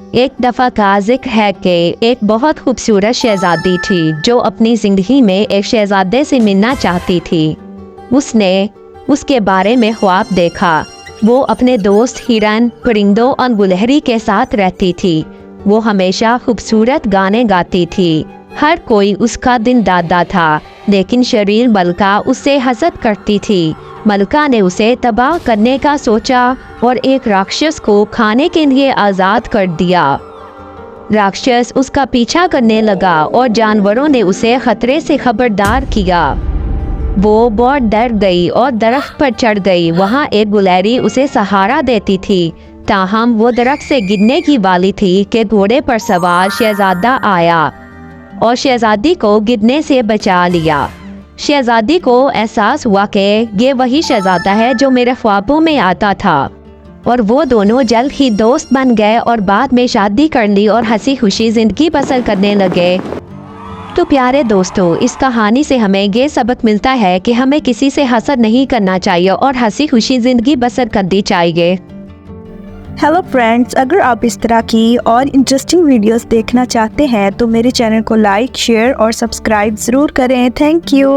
एक दफ़ा का जिक्र है कि एक बहुत खूबसूरत शहजादी थी जो अपनी ज़िंदगी में एक शहजादे से मिलना चाहती थी। उसने उसके बारे में ख्वाब देखा। वो अपने दोस्त हिरन, परिंदों और गुलहरी के साथ रहती थी। वो हमेशा खूबसूरत गाने गाती थी। हर कोई उसका दिन दादा था, लेकिन शरीर मलका उससे हसद करती थी। मलका ने उसे तबाह करने का सोचा और एक राक्षस को खाने के लिए आज़ाद कर दिया। राक्षस उसका पीछा करने लगा और जानवरों ने उसे खतरे से खबरदार किया। वो बहुत डर गई और दरख्त पर चढ़ गई। वहाँ एक गुलहरी उसे सहारा देती थी। ताहम वो दरख्त से गिरने की वाली थी कि घोड़े पर सवार शहजादा आया और शहजादी को गिरने से बचा लिया। शहजादी को एहसास हुआ कि ये वही शहजादा है जो मेरे ख्वाबों में आता था, और वो दोनों जल्द ही दोस्त बन गए और बाद में शादी कर ली और हंसी खुशी जिंदगी बसर करने लगे। तो प्यारे दोस्तों, इस कहानी से हमें ये सबक मिलता है कि हमें किसी से हसद नहीं करना चाहिए और हंसी खुशी जिंदगी बसर करनी चाहिए। हेलो फ्रेंड्स, अगर आप इस तरह की और इंटरेस्टिंग वीडियोस देखना चाहते हैं तो मेरे चैनल को लाइक, शेयर और सब्सक्राइब ज़रूर करें। Thank you.